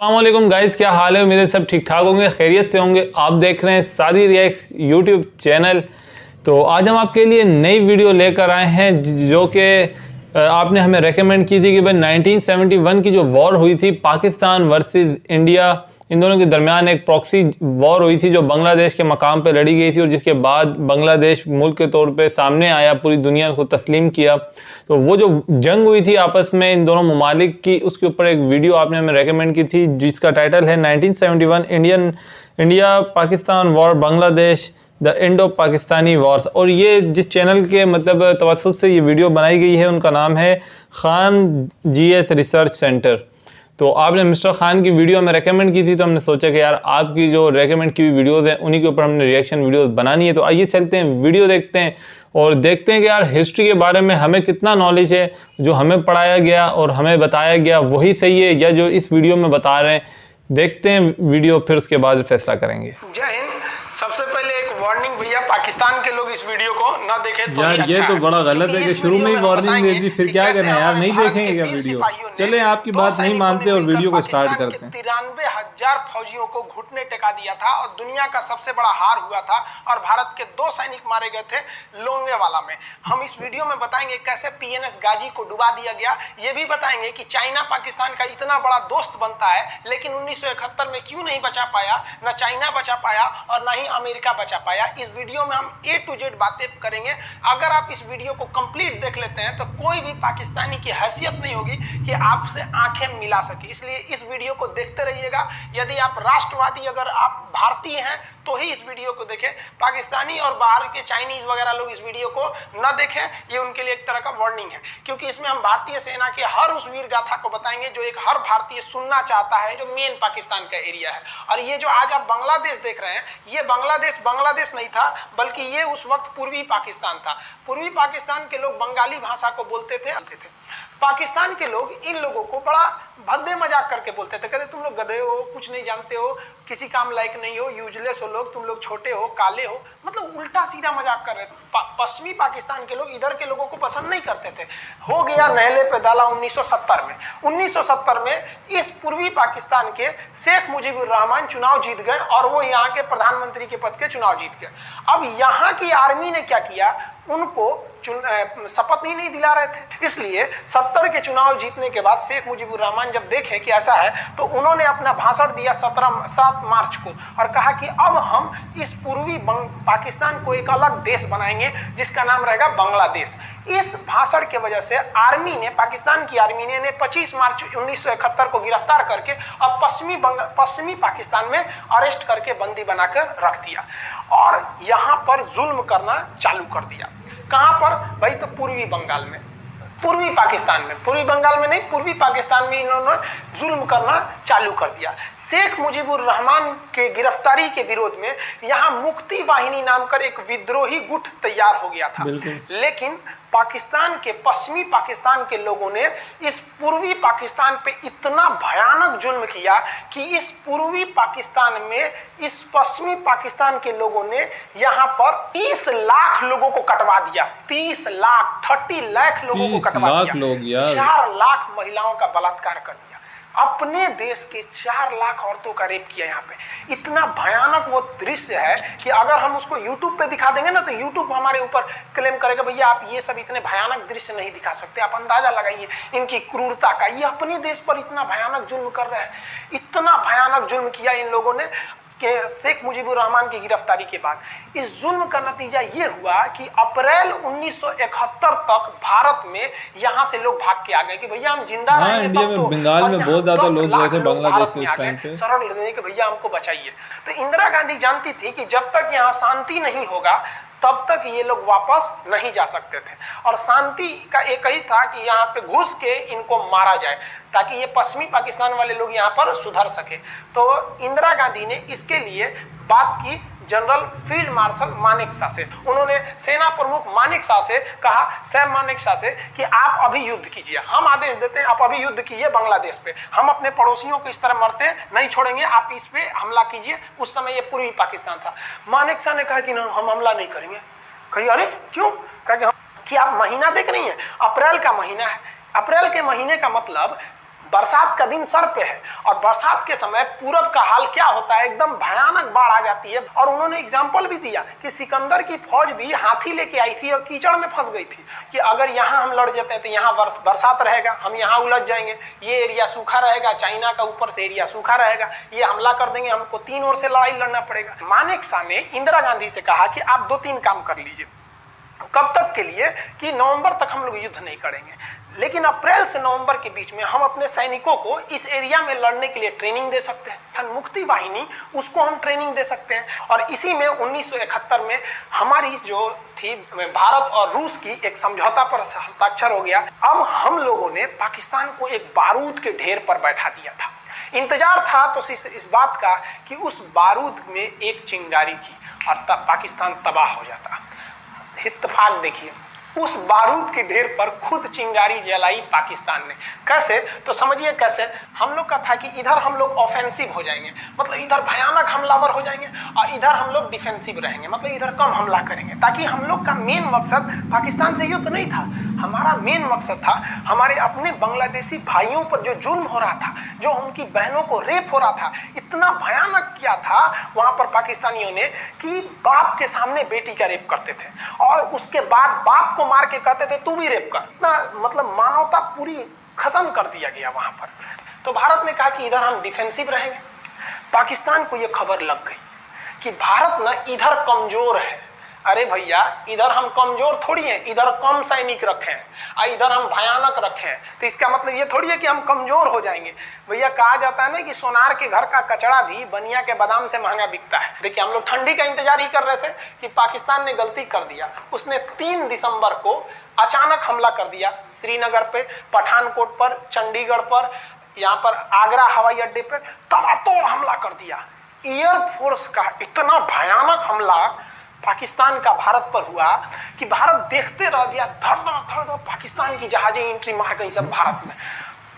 अस्सलामुअलैकुम गाइस, क्या हाल है। मेरे सब ठीक ठाक होंगे, खैरियत से होंगे। आप देख रहे हैं सादी रिएक्ट्स यूट्यूब चैनल। तो आज हम आपके लिए नई वीडियो लेकर आए हैं जो कि आपने हमें रेकमेंड की थी कि भाई 1971 की जो वॉर हुई थी पाकिस्तान वर्सेस इंडिया, इन दोनों के दरमियान एक प्रॉक्सी वॉर हुई थी जो बांग्लादेश के मकाम पर लड़ी गई थी और जिसके बाद बांग्लादेश मुल्क के तौर पे सामने आया, पूरी दुनिया को तस्लीम किया। तो वो जो जंग हुई थी आपस में इन दोनों ममालिक की, उसके ऊपर एक वीडियो आपने हमें रेकमेंड की थी जिसका टाइटल है 1971 India Pakistan war Bangladesh the end of Pakistani Wars. और ये जिस चैनल के मतलब तवज्जुह से ये वीडियो बनाई गई है उनका नाम है खान GS रिसर्च सेंटर। तो आपने मिस्टर खान की वीडियो हमें रेकमेंड की थी, तो हमने सोचा कि यार आपकी जो रेकमेंड की हुई वीडियोज़ हैं उन्हीं के ऊपर हमने रिएक्शन वीडियोज़ बनानी है। तो आइए चलते हैं, वीडियो देखते हैं और देखते हैं कि यार हिस्ट्री के बारे में हमें कितना नॉलेज है। जो हमें पढ़ाया गया और हमें बताया गया वही सही है या जो इस वीडियो में बता रहे हैं। देखते हैं वीडियो, फिर उसके बाद फैसला करेंगे। जय हिंद। सबसे पहले एक वार्निंग भैया, पाकिस्तान के लोग इस वीडियो को न देखें तो यार अच्छा ये तो बड़ा गलत है कि शुरू में ही वार्निंग दे दी, फिर क्या करें यार, नहीं देखेंगे क्या वीडियो। चले आपकी बात नहीं मानते और वीडियो को स्टार्ट करते हैं। 93,000 फौजियों को घुटने टेका दिया था और दुनिया का सबसे बड़ा हार हुआ था और भारत के 2 सैनिक मारे गए थे लोंगेवाला में। हम इस वीडियो में बताएंगे कैसे PNS गाजी को डुबा दिया गया। ये भी बताएंगे कि चाइना पाकिस्तान का इतना बड़ा दोस्त बनता है लेकिन 1971 में क्यों नहीं बचा पाया, न चाइना बचा पाया और न ही अमेरिका बचा पाया। इस वीडियो में हम A to Z बातें करेंगे। अगर आप इस वीडियो को कंप्लीट देख लेते हैं तो कोई भी पाकिस्तानी की हैसियत नहीं होगी कि आपसे आंखें मिला सके, इसलिए इस वीडियो को देखते रहिएगा। यदि आप राष्ट्रवादी, अगर आप भारतीय हैं तो ही इस वीडियो को देखें। पाकिस्तानी और बाहर के चाइनीज वगैरह लोग इस वीडियो को न देखें, ये उनके लिए एक तरह का वार्निंग है, क्योंकि इसमें हम भारतीय सेना के हर उस वीर गाथा को बताएंगे जो एक हर भारतीय सुनना चाहता है, जो मेन पाकिस्तान का एरिया है। और ये जो आज आप बांग्लादेश देख रहे हैं, ये बांग्लादेश नहीं था, बल्कि ये उस वक्त पूर्वी पाकिस्तान था। पूर्वी पाकिस्तान के लोग बंगाली भाषा को बोलते थे। पाकिस्तान के लोग इन लोगों को बड़ा भद्दे मजाक करके बोलते थे, कहते तुम लोग गधे हो, कुछ नहीं जानते हो, किसी काम लायक नहीं हो, यूजलेस हो लोग, तुम लोग छोटे हो, काले हो, मतलब उल्टा सीधा मजाक कर रहे थे। पश्चिमी पाकिस्तान के लोग इधर के लोगों को पसंद नहीं करते थे। हो गया नहले पे दाला 1970 में। 1970 में इस पूर्वी पाकिस्तान के शेख मुजीबुर रहमान चुनाव जीत गए और वो यहाँ के प्रधानमंत्री के पद के चुनाव जीत गए। अब यहाँ की आर्मी ने क्या किया, उनको शपथ ही नहीं दिला रहे थे। इसलिए 70 के चुनाव जीतने के बाद शेख मुजीबुर रहमान जब देखे कि ऐसा है तो उन्होंने अपना भाषण दिया 7 मार्च को और कहा कि अब हम इस पूर्वी पाकिस्तान को एक अलग देश बनाएंगे जिसका नाम रहेगा बांग्लादेश। इस भाषण के वजह से आर्मी ने, पाकिस्तान की आर्मी ने 25 मार्च 1971 को गिरफ्तार करके अब पश्चिमी पाकिस्तान में अरेस्ट करके बंदी बनाकर रख दिया और यहाँ पर जुल्म करना चालू कर दिया। कहां पर भाई? तो पूर्वी बंगाल में, पूर्वी पाकिस्तान में, पूर्वी बंगाल में नहीं, पूर्वी पाकिस्तान में इन्होंने जुल्म करना चालू कर दिया। शेख मुजीबुर रहमान के गिरफ्तारी के विरोध में यहाँ मुक्ति वाहिनी नाम कर एक विद्रोही गुट तैयार हो गया था। लेकिन पाकिस्तान के, पश्चिमी पाकिस्तान के लोगों ने इस पूर्वी पाकिस्तान पे इतना भयानक जुल्म किया कि इस पूर्वी पाकिस्तान में इस पश्चिमी पाकिस्तान के लोगों ने यहाँ पर 30 लाख लोगों को कटवा दिया। 30 लाख लोगों को कटवा दिया। 4 लाख महिलाओं का बलात्कार कर दिया। अपने देश के 4 लाख औरतों का रेप किया। यहाँ पे इतना भयानक वो दृश्य है कि अगर हम उसको YouTube पे दिखा देंगे ना तो YouTube हमारे ऊपर क्लेम करेगा, भैया आप ये सब इतने भयानक दृश्य नहीं दिखा सकते। आप अंदाजा लगाइए इनकी क्रूरता का। ये अपने देश पर इतना भयानक जुल्म कर रहे हैं, इतना भयानक जुल्म किया इन लोगों ने कि शेख मुजीबुर रहमान की गिरफ्तारी के बाद इस जुल्म का नतीजा ये हुआ कि अप्रैल 1971 तक भारत में यहाँ से लोग भाग के आ गए कि भैया हम जिंदा रहेंगे। इंडिया में, बंगाल में बहुत ज्यादा लोग गए थे बांग्लादेश से उस टाइम पे शरण लेने के, भैया हमको बचाइए। तो इंदिरा गांधी जानती थी कि जब तक यहाँ शांति नहीं होगा तब तक ये लोग वापस नहीं जा सकते थे और शांति का एक ही था कि यहाँ पे घुस के इनको मारा जाए ताकि ये पश्चिमी पाकिस्तान वाले लोग यहाँ पर सुधर सके। तो इंदिरा गांधी ने इसके लिए बात की जनरल फील्ड मार्शल मानेकशॉ से। उन्होंने सेना प्रमुख मानेकशॉ से कहा, सैम मानेकशॉ से, कि आप अभी युद्ध कीजिए, हम आदेश देते हैं, आप अभी युद्ध कीजिए बांग्लादेश पे, हम अपने पड़ोसियों को इस तरह मरते नहीं छोड़ेंगे, आप इस पे हमला कीजिए। उस समय ये पूर्वी पाकिस्तान था। मानेकशॉ ने कहा कि ना, हम हमला नहीं करेंगे। कही अरे क्यों? कहा कि आप महीना देख रही हैं, अप्रैल का महीना है। अप्रैल के महीने का मतलब बरसात का दिन सर पे है और बरसात के समय पूरब का हाल क्या होता है, एकदम भयानक बाढ़ आ जाती है। और उन्होंने एग्जाम्पल भी दिया कि सिकंदर की फौज भी हाथी लेके आई थी और कीचड़ में फंस गई थी कि अगर यहाँ हम लड़ जाते हैं तो यहाँ बरसात रहेगा, हम यहाँ उलझ जाएंगे, ये एरिया सूखा रहेगा, चाइना का ऊपर से एरिया सूखा रहेगा, ये हमला कर देंगे, हमको 3 ओर से लड़ाई लड़ना पड़ेगा। मानेकशॉ ने इंदिरा गांधी से कहा कि आप 2-3 काम कर लीजिए। कब तक के लिए? कि नवंबर तक हम लोग युद्ध नहीं करेंगे, लेकिन अप्रैल से नवंबर के बीच में हम अपने सैनिकों को इस एरिया में लड़ने के लिए ट्रेनिंग दे सकते हैं, मुक्ति वाहिनी उसको हम ट्रेनिंग दे सकते हैं। और इसी में 1971 में हमारी जो थी भारत और रूस की एक समझौता पर हस्ताक्षर हो गया। अब हम लोगों ने पाकिस्तान को एक बारूद के ढेर पर बैठा दिया था। इंतजार था तो इस बात का कि उस बारूद में एक चिंगारी की और तब पाकिस्तान तबाह हो जाता। इत्तेफाक देखिए, उस बारूद के ढेर पर खुद चिंगारी जलाई पाकिस्तान ने। कैसे? तो समझिए कैसे। हम लोग का था कि इधर हम लोग ऑफेंसिव हो जाएंगे, मतलब इधर भयानक हमलावर हो जाएंगे, और इधर हम लोग डिफेंसिव रहेंगे, मतलब इधर कम हमला करेंगे, ताकि हम लोग का मेन मकसद पाकिस्तान से युद्ध नहीं था। हमारा मेन मकसद था हमारे अपने बांग्लादेशी भाइयों पर जो जुल्म हो रहा था, जो उनकी बहनों को रेप हो रहा था, इतना भयानक किया था वहां पर पाकिस्तानियों ने कि बाप के सामने बेटी का रेप करते थे और उसके बाद बाप को मार के कहते थे तू भी रेप कर। इतना मतलब मानवता पूरी खत्म कर दिया गया वहां पर। तो भारत ने कहा कि इधर हम डिफेंसिव रहेंगे। पाकिस्तान को यह खबर लग गई कि भारत ना इधर कमजोर है। अरे भैया, इधर हम कमजोर थोड़ी हैं, इधर कम सैनिक रखे हैं और इधर हम भयानक रखे हैं, तो इसका मतलब ये थोड़ी है कि हम कमजोर हो जाएंगे। भैया कहा जाता है ना कि सोनार के घर का कचड़ा भी बनिया के बादाम से महंगा बिकता है। देखिए, हम लोग ठंडी का इंतजार ही कर रहे थे कि पाकिस्तान ने गलती कर दिया। उसने 3 दिसंबर को अचानक हमला कर दिया श्रीनगर पे, पठानकोट पर, चंडीगढ़ पर, यहाँ पर आगरा हवाई अड्डे पर तबातोड़ हमला कर दिया। एयरफोर्स का इतना भयानक हमला पाकिस्तान का भारत पर हुआ कि भारत देखते रह गया। धड़ धड़ पाकिस्तान की जहाजें एंट्री मार गई सब भारत में,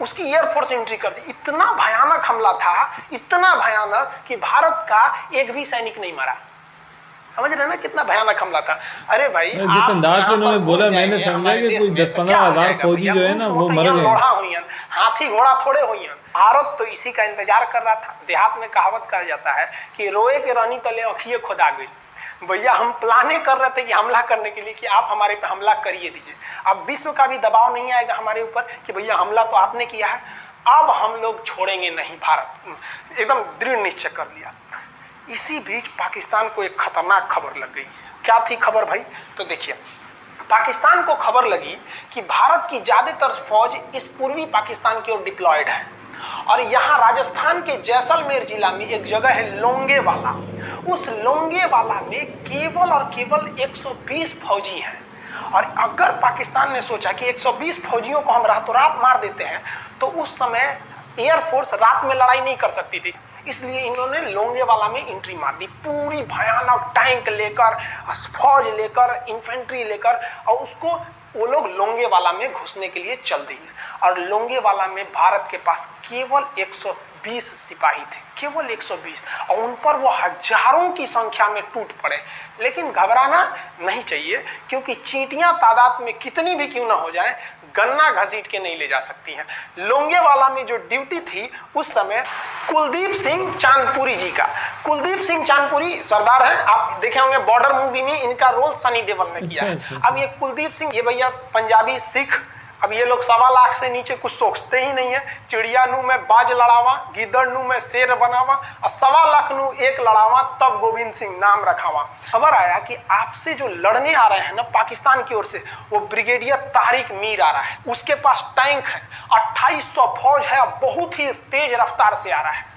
उसकी एयरफोर्स एंट्री कर दी। इतना भयानक हमला था, इतना भयानक कि भारत का एक भी सैनिक नहीं मरा। समझ रहे ना कितना भयानक हमला था। अरे भाई, जिस अंदाज से उन्होंने बोला, मैंने समझा कि कोई 10-15 हजार फौजी जो है ना वो मर गए। हाथी घोड़ा थोड़े हुई। भारत तो इसी का इंतजार कर रहा था। देहात में कहावत कहा जाता है कि रोए के रानी तले अखिए खुदा गई। भैया, हम प्लाने कर रहे थे कि हमला करने के लिए कि आप हमारे पे हमला करिए दीजिए। अब विश्व का भी दबाव नहीं आएगा हमारे ऊपर कि भैया हमला तो आपने किया है, अब हम लोग छोड़ेंगे नहीं। भारत एकदम दृढ़ निश्चय कर लिया। इसी बीच पाकिस्तान को एक खतरनाक खबर लग गई। क्या थी खबर भाई? तो देखिए, पाकिस्तान को खबर लगी कि भारत की ज्यादातर फौज इस पूर्वी पाकिस्तान की ओर डिप्लॉयड है और यहाँ राजस्थान के जैसलमेर जिला में एक जगह है लोंगेवाला। उस लोंगेवाला में केवल और केवल 120 फौजी हैं। और अगर पाकिस्तान ने सोचा कि 120 फौजियों को हम रातों रात मार देते हैं तो उस समय एयरफोर्स रात में लड़ाई नहीं कर सकती थी, इसलिए इन्होंने लोंगेवाला में एंट्री मार दी। पूरी भयानक टैंक लेकर, फौज लेकर, इन्फेंट्री लेकर, और उसको वो लोग लोंगेवाला में घुसने के लिए चल दिए। और लोंगेवाला में भारत के पास केवल 120 सिपाही थे, केवल 120, और उन पर वो हजारों की संख्या में टूट पड़े। लेकिन घबराना नहीं चाहिए, क्योंकि चींटियां तादाद में कितनी भी क्यों ना हो जाए, गन्ना घसीट के नहीं ले जा सकती हैं। लोंगेवाला में जो ड्यूटी थी उस समय कुलदीप सिंह चांदपुरी जी का। कुलदीप सिंह चांदपुरी सरदार हैं, आप देखे होंगे बॉर्डर मूवी में इनका रोल सनी देओल ने किया है। अब ये कुलदीप सिंह, ये भैया पंजाबी सिख, अब ये लोग 1.25 लाख से नीचे कुछ सोचते ही नहीं है। चिड़िया नू में बाज लड़ावा, गिदड़ नू में शेर बनावा, और 1.25 लाख नू एक लड़ावा, तब गोविंद सिंह नाम रखावा। खबर आया कि आपसे जो लड़ने आ रहे हैं ना पाकिस्तान की ओर से, वो ब्रिगेडियर तारिक मीर आ रहा है। उसके पास टैंक है, 2800 फौज है, बहुत ही तेज रफ्तार से आ रहा है।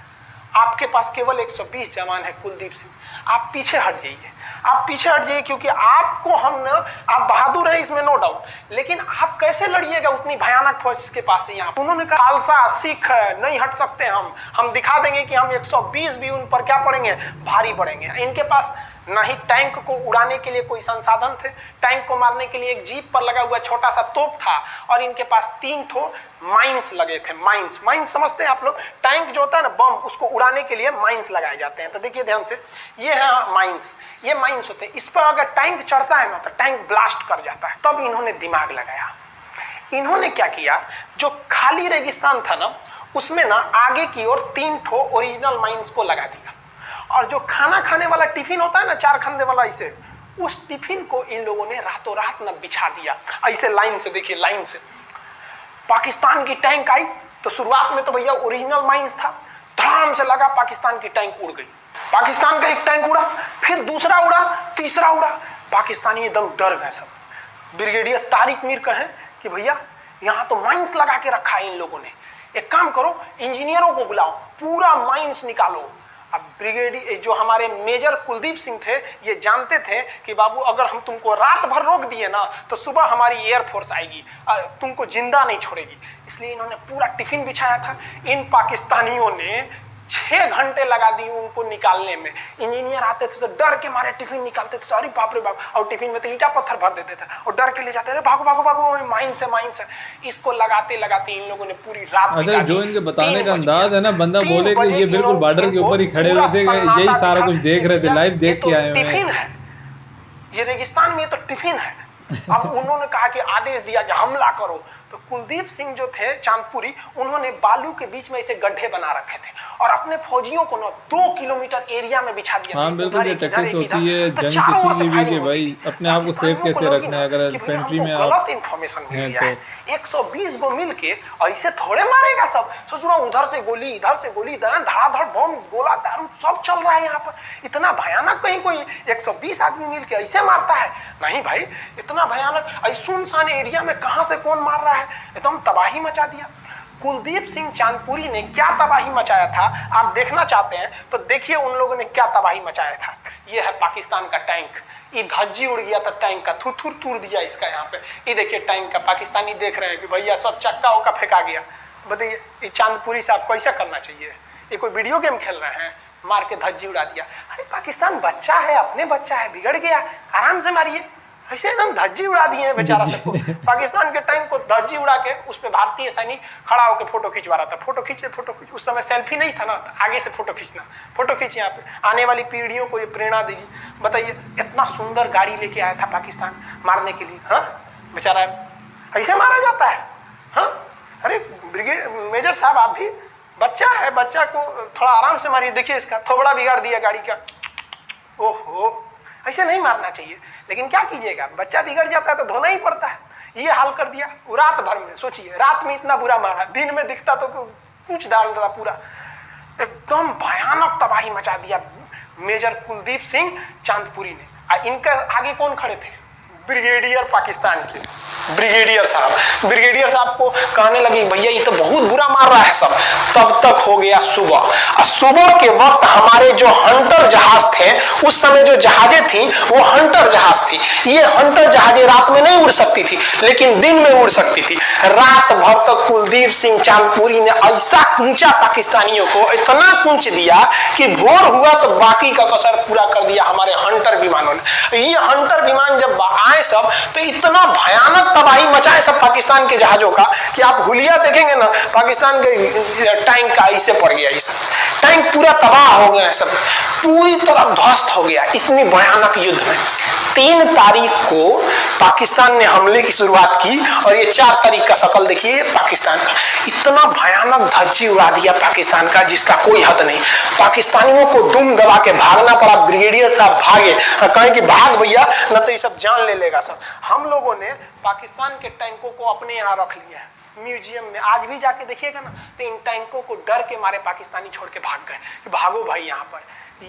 आपके पास केवल 120 जवान है कुलदीप सिंह। आप पीछे हट जाइए, आप पीछे हट जाइए, क्योंकि आपको हम ना, आप बहादुर हैं इसमें नो डाउट, लेकिन आप कैसे लड़िएगा उतनी भयानक फौज के पास से। यहाँ उन्होंने कहा खालसा सिख नहीं हट सकते, हम दिखा देंगे कि हम 120 भी उन पर क्या पड़ेंगे, भारी पड़ेंगे। इनके पास ना ही टैंक को उड़ाने के लिए कोई संसाधन थे, टैंक को मारने के लिए एक जीप पर लगा हुआ छोटा सा तोप था, और इनके पास 3 ठो माइंस लगे थे। माइंस समझते हैं आप लोग? टैंक जो होता है ना, बम, उसको उड़ाने के लिए माइंस लगाए जाते हैं। तो देखिए ध्यान से, ये है माइंस, ये माइंस होते हैं। इस पर अगर टैंक चढ़ता है ना तो टैंक ब्लास्ट कर जाता है। तब इन्होंने दिमाग लगाया। इन्होंने क्या किया, जो खाली रेगिस्तान था ना उसमें ना आगे की ओर 3 ठो ओरिजिनल माइंस को लगा दिया, और जो खाना खाने वाला टिफिन होता है ना 4 खंडे वाला, इसे उस टिफिन को इन लोगों ने रातों रात ना बिछा दिया। ऐसे लाइन से देखिए, लाइन से पाकिस्तान की टैंक आई तो शुरुआत में तो भैया ओरिजिनल माइंस था, धड़ाम से लगा, पाकिस्तान की टैंक उड़ गई। पाकिस्तान का एक टैंक उड़ा, फिर दूसरा उड़ा, तीसरा उड़ा, पाकिस्तानी एकदम डर गए सब। ब्रिगेडियर तारिक मीर कहे कि भैया यहाँ तो माइंस लगा के रखा है इन लोगों ने, एक काम करो इंजीनियरों को बुलाओ, पूरा माइंस निकालो। अब ब्रिगेडियर जो हमारे मेजर कुलदीप सिंह थे, ये जानते थे कि बाबू अगर हम तुमको रात भर रोक दिए ना तो सुबह हमारी एयरफोर्स आएगी, तुमको जिंदा नहीं छोड़ेगी। इसलिए इन्होंने पूरा टिफिन बिछाया था। इन पाकिस्तानियों ने 6 घंटे लगा दिए उनको निकालने में। इंजीनियर आते थे तो डर के मारे टिफिन निकालते थे, अरे बाप रे बाप, और टिफिन में तो ईटा पत्थर भर देते थे और डर के ले जाते थे, भागो भागो भागो, माइन से माइन से। इसको लगाते लगाते इन लोगों ने पूरी रात अच्छा, जो इनके बताने का अंदाज है ना, बंदा बोले कि ये बिल्कुल बॉर्डर के ऊपर ही खड़े हुए थे, यही सारा कुछ देख रहे थे, लाइव देख के आए हुए हैं। टिफिन है ये, रेगिस्तान में ये तो टिफिन है। अब उन्होंने कहा कि आदेश दिया कि हमला करो, तो कुलदीप सिंह जो थे चांदपुरी, उन्होंने बालू के बीच में ऐसे गड्ढे बना रखे थे और अपने फौजियों को ना 2 किलोमीटर एरिया में बिछा दिया। हाँ बिल्कुल, ये टैक्टिक्स होती है जंग किसी भी के भाई, अपने आप को सेफ कैसे रखना है। अगर इन्फेंट्री में गलत इंफॉर्मेशन मिल गया है, 120 को मिल के ऐसे थोड़े मारेगा सब। सोच रहा उधर से गोली, इधर से गोली, धड़ाधड़ बम, गोला दारू सब चल रहा है यहाँ पर। इतना भयानक कहीं कोई 120 आदमी मिल के ऐसे मारता है? नहीं भाई, इतना भयानक सुनसान एरिया में कहां से कौन मार रहा है, एकदम तबाही मचा दिया। कुलदीप सिंह चांदपुरी ने क्या तबाही मचाया था आप देखना चाहते हैं तो देखिए उन लोगों ने क्या तबाही मचाया था। ये है पाकिस्तान का टैंक, ये धज्जी उड़ गया था टैंक का, थुथुर तोड़ दिया इसका यहाँ पे। ये देखिए टैंक का, पाकिस्तानी देख रहे हैं कि भैया सब चक्का उक्का फेंका गया। बताइए ये चांदपुरी साहब को ऐसा करना चाहिए? ये कोई वीडियो गेम खेल रहे हैं? मार के धज्जी उड़ा दिया। अरे पाकिस्तान बच्चा है, अपने बच्चा है, बिगड़ गया, आराम से मारिए। ऐसे एकदम धज्जी उड़ा दिए हैं बेचारा सबको। पाकिस्तान के टैंक को धज्जी उड़ा के उस पे भारतीय सैनिक खड़ा होकर फोटो खिंचवा रहा था। फोटो खींचे, फोटो खींच। उस समय सेल्फी नहीं था ना, तो आगे से फोटो खींचना, फोटो खींचे। यहाँ पे आने वाली पीढ़ियों को ये प्रेरणा देगी। बताइए इतना सुंदर गाड़ी लेके आया था पाकिस्तान मारने के लिए, हाँ बेचारा ऐसे मारा जाता है? हाँ अरे ब्रिगेड मेजर साहब आप भी, बच्चा है, बच्चा को थोड़ा आराम से मारिए। देखिए इसका थोबड़ा बिगाड़ दिया गाड़ी का। ओहो, ऐसे नहीं मारना चाहिए, लेकिन क्या कीजिएगा, बच्चा बिगड़ जाता है तो धोना ही पड़ता है। ये हाल कर दिया रात भर में। सोचिए रात में इतना बुरा मारा, दिन में दिखता तो कुछ डाल रहा, पूरा एकदम भयानक तबाही मचा दिया मेजर कुलदीप सिंह चांदपुरी ने। इनके आगे कौन खड़े थे? ब्रिगेडियर पाकिस्तान के ब्रिगेडियर साहब को कहने लगी भैया ये तो बहुत बुरा मार रहा है सब। तब तक हो गया सुबह, और सुबह के वक्त हमारे जो हंटर जहाज थे, उस समय जो जहाजें थी वो हंटर जहाज थी। ये हंटर जहाजें रात में नहीं उड़ सकती थी, लेकिन दिन में उड़ सकती थी। रात भर तक कुलदीप सिंह चांदपुरी ने ऐसा कूचा पाकिस्तानियों को, इतना कूच दिया कि भोर हुआ तो बाकी का कसर पूरा कर दिया हमारे हंटर विमानों ने। ये हंटर विमान जब आए सब तो इतना भयानक तबाही मचाए सब पाकिस्तान के जहाजों का कि आप हुलिया देखेंगे ना, पाकिस्तान के टैंक का ऐसे पड़ गया, ऐसा टैंक पूरा तबाह हो गया, सब पूरी तरह ध्वस्त हो गया। इतनी भयानक युद्ध में 3 तारीख को पाकिस्तान ने हमले की शुरुआत की और ये 4 तारीख का शकल देखिए पाकिस्तान का। इतना भयानक धज्जी उड़ा दिया पाकिस्तान का जिसका कोई हद नहीं। पाकिस्तानियों को दुम दबा के भागना पड़ा। ब्रिगेडियर साहब भागे, कहें कि भाग भैया न तो ये सब जान ले लेगा सब। हम लोगों ने पाकिस्तान के टैंकों को अपने यहाँ रख लिया है म्यूजियम में। आज भी जाके देखिएगा ना तो इन टैंकों को डर के मारे पाकिस्तानी छोड़ के भाग गए कि भागो भाई यहाँ पर।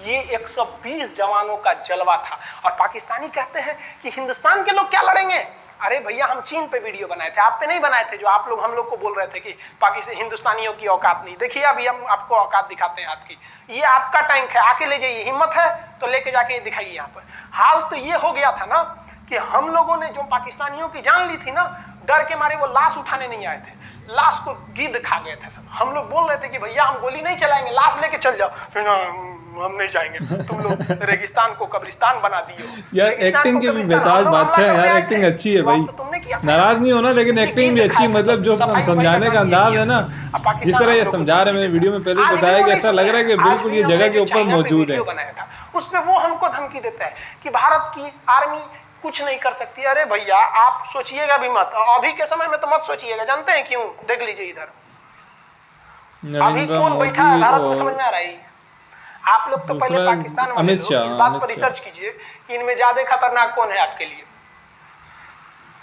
ये 120 जवानों का जलवा था। और पाकिस्तानी कहते हैं कि हिंदुस्तान के लोग क्या लड़ेंगे। अरे भैया हम चीन पे वीडियो बनाए थे, आप पे नहीं बनाए थे, जो आप लोग हम लोग को बोल रहे थे कि पाकिस्तान हिंदुस्तानियों की औकात नहीं। देखिए अभी हम आपको औकात दिखाते हैं आपकी। ये आपका टैंक है, आके ले जाइए, हिम्मत है तो लेके जाके दिखाइए यहाँ पर। हाल तो ये हो गया था ना कि हम लोगों ने जो पाकिस्तानियों की जान ली थी ना, डर के मारे वो लाश उठाने नहीं आए थे, लाश को गिद्ध खा गए थे सब। हम लोग बोल रहे थे कि भैया हम गोली नहीं चलाएंगे, लाश लेके चल जाओ। फिर हम नहीं जाएंगे, तुम लोग रेगिस्तान को कब्रिस्तान बना दिए। यार एक्टिंग की बेताज बात है यार, एक्टिंग अच्छी है भाई, नाराज नहीं होना, लेकिन एक्टिंग भी अच्छी। मतलब जो समझाने का अंदाज है ना, जिस तरह ये समझा रहे, मैंने वीडियो में पहले बताया कि ऐसा लग रहा है कि बिल्कुल ये जगह के ऊपर मौजूद है। उसमें वो हमको धमकी देता है कि भारत की आर्मी कुछ नहीं कर सकती। अरे भैया आप सोचिएगा भी मत, अभी के समय में तो मत सोचिएगा। जानते हैं क्यों? देख लीजिए इधर अभी कौन बैठा है भारत में, समझ में आ रहा है? आप लोग तो पहले पाकिस्तान वाले लोग इस बात पर रिसर्च कीजिए कि इनमें ज्यादा खतरनाक कौन है आपके लिए।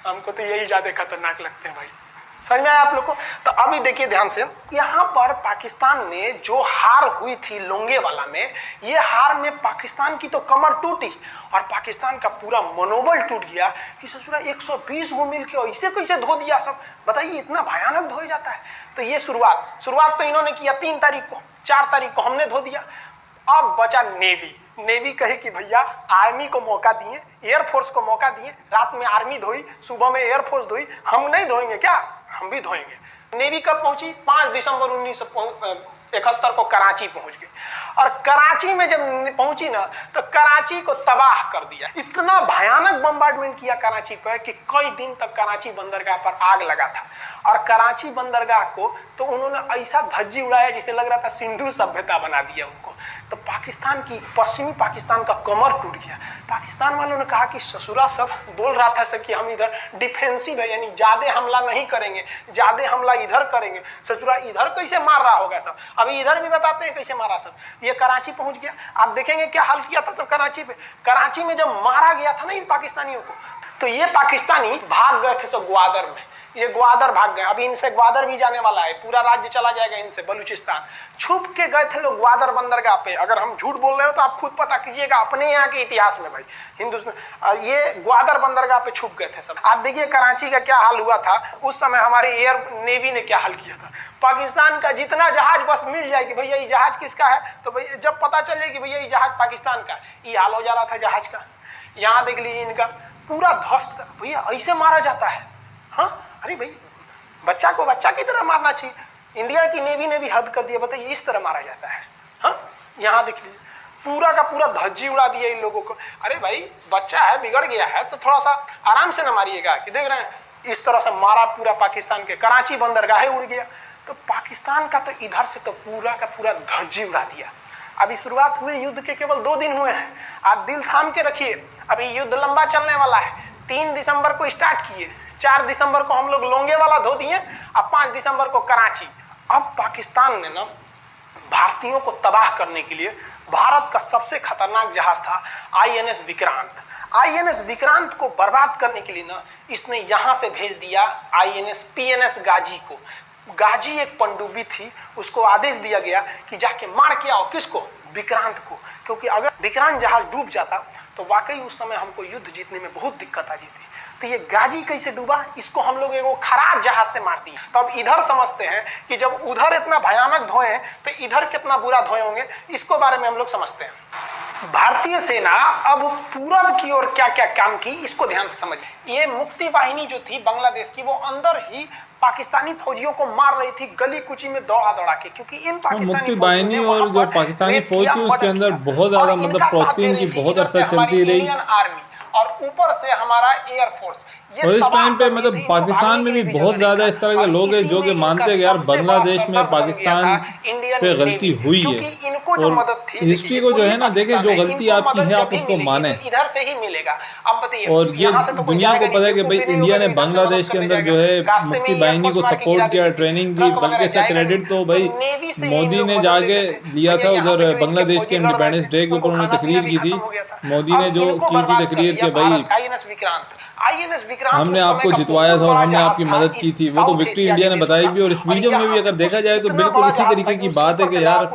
हमको तो यही ज्यादा खतरनाक लगते हैं भाई, समझ में आया आप लोग को? तो अभी देखिए ध्यान से, यहाँ पर पाकिस्तान ने जो हार हुई थी लोंगेवाला में, ये हार में पाकिस्तान की तो कमर टूटी और पाकिस्तान का पूरा मनोबल टूट गया कि ससुरा 120 गो मिल के ऐसे कैसे धो दिया सब, बताइए इतना भयानक धो जाता है। तो ये शुरुआत तो इन्होंने किया 3 तारीख को, 4 तारीख को हमने धो दिया। अब बचा नेवी कहे कि भैया आर्मी को मौका दिए, एयरफोर्स को मौका दिए, रात में आर्मी धोई, सुबह में एयरफोर्स धोई, हम नहीं धोएंगे क्या? हम भी धोएंगे। नेवी कब पहुंची? 5 दिसंबर 1971 को कराची पहुंच गई और कराची में जब पहुंची ना तो कराची को तबाह कर दिया। इतना भयानक बम्बार्डमेंट किया कराची पर कि कई दिन तक कराची बंदरगाह पर आग लगा था और कराची बंदरगाह को तो उन्होंने ऐसा धज्जी उड़ाया जिसे लग रहा था सिंधु सभ्यता बना दिया उनको। तो पाकिस्तान की, पश्चिमी पाकिस्तान का कमर टूट गया। पाकिस्तान वालों ने कहा कि ससुरा सब बोल रहा था सर कि हम इधर डिफेंसिव है, यानी ज्यादा हमला नहीं करेंगे, ज्यादा हमला इधर करेंगे, ससुरा इधर कैसे मार रहा होगा सब। अभी इधर भी बताते हैं कैसे मारा सब। ये कराची पहुंच गया, आप देखेंगे क्या हाल किया था सब कराची पे। कराची में जब मारा गया था ना इन पाकिस्तानियों को, तो ये पाकिस्तानी भाग गए थे सब ग्वादर में, ये ग्वादर भाग गए। अभी इनसे ग्वादर भी जाने वाला है, पूरा राज्य चला जाएगा इनसे, बलूचिस्तान। छुप के गए थे लोग ग्वादर बंदरगाह पे। अगर हम झूठ बोल रहे हो तो आप खुद पता कीजिएगा अपने यहाँ के इतिहास में भाई, हिंदुस्तान ये ग्वादर बंदरगाह पे छुप गए थे सब। आप देखिए कराची का क्या हाल हुआ था उस समय, हमारे एयर नेवी ने क्या हाल किया था। पाकिस्तान का जितना जहाज बस मिल जाए कि भैया ये जहाज किसका है, तो भैया जब पता चले कि भैया ये जहाज पाकिस्तान का, ये हाल हो जा रहा था जहाज का। यहाँ देख लीजिए इनका पूरा ध्वस्त, भैया ऐसे मारा जाता है। हाँ अरे भाई, बच्चा को बच्चा की तरह मारना चाहिए। इंडिया की नेवी ने भी हद कर दिया, बताइए इस तरह मारा जाता है। हाँ यहाँ देख लीजिए पूरा का पूरा धज्जी उड़ा दिया इन लोगों को। अरे भाई बच्चा है, बिगड़ गया है तो थोड़ा सा आराम से न मारिएगा, कि देख रहे हैं इस तरह से मारा पूरा पाकिस्तान के। कराची बंदरगाह उड़ गया। तो पाकिस्तान का तो इधर से तो पूरा का पूरा धज्जी उड़ा दिया। अभी शुरुआत हुई युद्ध के, केवल 2 दिन हुए हैं, आप दिल थाम के रखिए। अभी युद्ध लंबा चलने वाला है। 3 दिसंबर को स्टार्ट किए, 4 दिसंबर को हम लोग लोंगेवाला धो दिए, अब 5 दिसंबर को कराची। अब पाकिस्तान ने ना भारतीयों को तबाह करने के लिए, भारत का सबसे खतरनाक जहाज था आईएनएस विक्रांत। आईएनएस विक्रांत को बर्बाद करने के लिए ना इसने यहां से भेज दिया आईएनएस पीएनएस गाजी को। गाजी एक पनडुब्बी थी, उसको आदेश दिया गया कि जाके मार के आओ, किसको? विक्रांत को। क्योंकि अगर विक्रांत जहाज डूब जाता तो वाकई उस समय हमको युद्ध जीतने में बहुत दिक्कत आ जाती। तो ये गाजी कैसे डूबा, इसको हम लोग एक खराब जहाज से मार दिए। तो अब इधर समझते हैं कि जब उधर इतना भयानक धोए तो इधर कितना बुरा धोए होंगे, इसको बारे में हम लोग समझते हैं। भारतीय सेना अब पूरब की ओर क्या क्या काम की, इसको ध्यान से समझिए। ये मुक्ति वाहिनी जो थी बांग्लादेश की, वो अंदर ही पाकिस्तानी फौजियों को मार रही थी गली कुची में दौड़ा दौड़ा के। क्योंकि इन पाकिस्तानी बाहिनी और जो पाकिस्तानी फौज थी उसके अंदर बहुत ज्यादा मतलब प्रोटीन की बहुत असर चलती रही। आर्मी और ऊपर से हमारा एयरफोर्स। और इस टाइम पे मतलब पाकिस्तान में भी बहुत ज्यादा इस तरह के लोग हैं जो कि मानते हैं कि यार बांग्लादेश में पाकिस्तान से गलती हुई है। और हिस्ट्री को जो है ना देखें, जो गलती आपकी है आप उसको माने। इधर से ही मिलेगा। अब बताइए, और ये दुनिया को पता है कि भाई इंडिया ने बांग्लादेश के अंदर जो है मुक्ति बाहिनी को सपोर्ट किया, ट्रेनिंग दी, बल्कि इसका क्रेडिट तो भाई मोदी ने जाके लिया था। उधर बांग्लादेश के इंडिपेंडेंस डे के ऊपर उन्होंने तकरीर की थी। मोदी ने जो की थी तकरीर के भाई हमने आपको जितवाया था और हमने आपकी मदद की थी, वो तो विक्ट्री इंडिया ने बताई भी। और इस वीडियो में भी अगर देखा जाए तो बिल्कुल इसी तरीके की बात है कि यार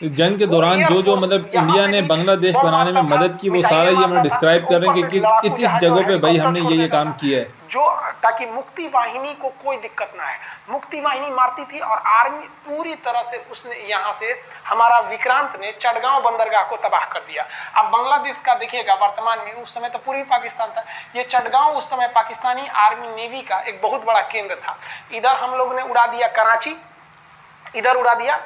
जंग के दौरान जो जो मतलब इंडिया ने बांग्लादेश बनाने में मदद की, वो सारा ये हम डिस्क्राइब कर रहे हैं कि इस जगह पे भाई हमने ये काम किया है, जो ताकि मुक्ति वाहिनी को कोई दिक्कत ना है। मुक्ति वाहिनी मारती थी और आर्मी पूरी तरह से उसने यहाँ से हमारा विक्रांत ने चटगांव बंदरगाह को तबाह कर दिया। अब बांग्लादेश का देखिएगा वर्तमान में, उस समय तो पूर्वी पाकिस्तान था, ये चटगांव उस समय पाकिस्तानी आर्मी नेवी का एक बहुत बड़ा केंद्र था। इधर हम लोग ने उड़ा दिया कराची, इधर उड़ा दिया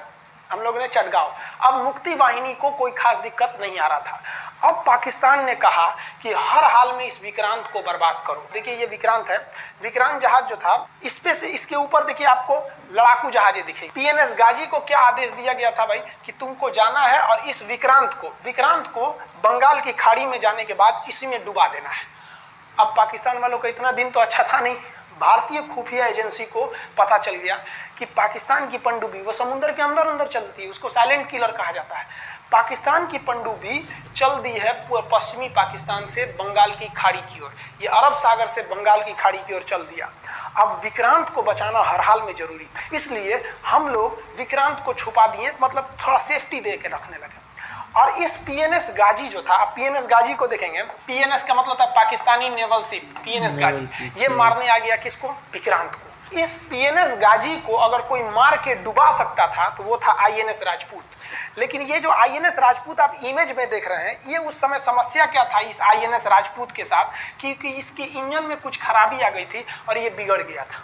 हम लोग ने चटगांव। अब मुक्ति वाहिनी को कोई खास दिक्कत नहीं आ रहा था। अब पाकिस्तान ने कहा कि हर हाल में इस विक्रांत को बर्बाद करो। देखिए ये विक्रांत है, विक्रांत जहाज जो था इस पे से इसके ऊपर देखिए आपको लड़ाकू जहाजें दिखेगी। पीएनएस गाजी को क्या आदेश दिया गया था भाई कि तुमको जाना है और इस विक्रांत को बंगाल की खाड़ी में जाने के बाद इसी में डुबा देना है। अब पाकिस्तान वालों का इतना दिन तो अच्छा था नहीं, भारतीय खुफिया एजेंसी को पता चल गया कि पाकिस्तान की पनडुब्बी वो समुद्र के अंदर अंदर चलती है, उसको साइलेंट किलर कहा जाता है। पाकिस्तान की पनडुब्बी चल दी है पश्चिमी पाकिस्तान से बंगाल की खाड़ी की ओर, ये अरब सागर से बंगाल की खाड़ी की ओर चल दिया। अब विक्रांत को बचाना हर हाल में जरूरी था, इसलिए हम लोग विक्रांत को छुपा दिए, मतलब थोड़ा सेफ्टी दे के रखने लगे। और इस पीएनएस गाजी जो था, आप पीएनएस गाजी को देखेंगे, पीएनएस का मतलब था पाकिस्तानी नेवल शिप, पीएनएस गाजी, ये मारने आ गया किसको? विक्रांत को। इस पीएनएस गाजी को अगर कोई मार के डुबा सकता था तो वो था आईएनएस राजपूत। लेकिन ये जो आईएनएस राजपूत आप इमेज में देख रहे हैं, ये उस समय समस्या क्या था इस आईएनएस राजपूत के साथ, क्योंकि इसके इंजन में कुछ खराबी आ गई थी और ये बिगड़ गया था,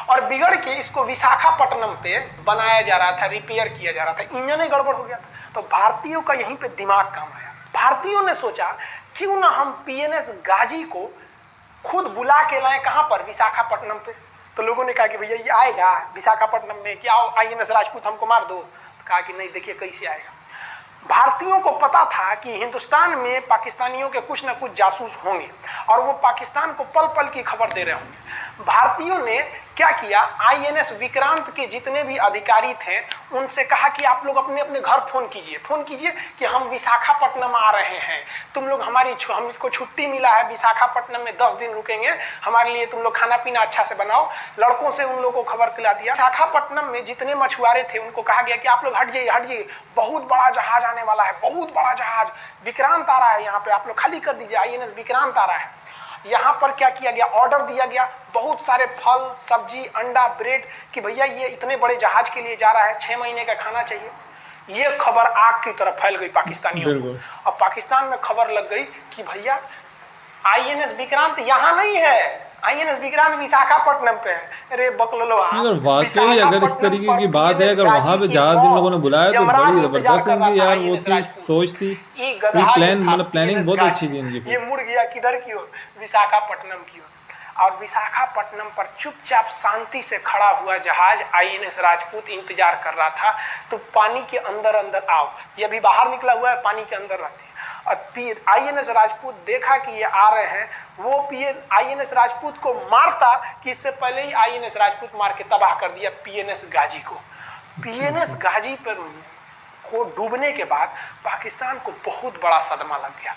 और बिगड़ के इसको विशाखापट्टनम पे बनाया जा रहा था, रिपेयर किया जा रहा था, इंजन ही गड़बड़ हो गया था। तो भारतीयों का यहीं पे दिमाग काम आया। भारतीयों ने सोचा क्यों ना हम पीएनएस गाजी को खुद बुला के लाएं, कहां पर? विशाखापट्टनम पे। तो लोगों ने कहा कि भैया ये आएगा विशाखापट्टनम में, क्या आईएनएस राजपूत हमको मार दो? तो कहा कि नहीं, देखिए कैसे आएगा। भारतीयों को पता था कि हिंदुस्तान में पाकिस्तानियों के कुछ न कुछ जासूस होंगे और वो पाकिस्तान को पल पल की खबर दे रहे होंगे। भारतीयों ने क्या किया, आईएनएस विक्रांत के जितने भी अधिकारी थे उनसे कहा कि आप लोग अपने अपने घर फोन कीजिए कि हम विशाखापट्टनम आ रहे हैं, तुम लोग हमको छुट्टी मिला है, विशाखापट्टनम में 10 दिन रुकेंगे, हमारे लिए तुम लोग खाना पीना अच्छा से बनाओ। लड़कों से उन लोगों को खबर खिला दिया। विशाखापट्टनम में जितने मछुआरे थे उनको कहा गया कि आप लोग हट जाइए, बहुत बड़ा जहाज आने वाला है, बहुत बड़ा जहाज विक्रांत आ रहा है, यहाँ पे आप लोग खाली कर दीजिए, आईएनएस विक्रांत आ रहा है। यहाँ पर क्या किया गया, ऑर्डर दिया गया, बहुत सारे फल सब्जी अंडा ब्रेड, कि भैया ये इतने बड़े जहाज के लिए जा रहा है, 6 महीने का खाना चाहिए। ये खबर आग की तरह फैल गई पाकिस्तानियों को। अब पाकिस्तान में खबर लग गई कि भैया आईएनएस विक्रांत यहाँ नहीं है, आईएनएस विक्रांत विशाखापट्टनम पे है। अरे बकलोलो, अगर वाकई अगर इस तरीके की बात है, अगर वहां पे जहाज इन लोगों ने बुलाया तो बड़ी जबरदस्त इनकी यार वो थी, सोच थी, प्लान, मतलब प्लानिंग बहुत अच्छी थी इनकी। ये मुड़ गया किधर की ओर? विशाखापट्टनम की ओर। और विशाखापट्टनम पर चुपचाप शांति से खड़ा हुआ जहाज आईएनएस राजपूत इंतजार कर रहा था। तो पानी के अंदर अंदर आओ, ये अभी बाहर निकला हुआ है, पानी के अंदर रहती है। और आईएनएस राजपूत देखा कि ये आ रहे हैं, वो आईएनएस राजपूत को मारता कि इससे पहले ही आईएनएस राजपूत मार के तबाह कर दिया पीएनएस गाजी को। पीएनएस गाजी पर को डूबने के बाद पाकिस्तान को बहुत बड़ा सदमा लग गया।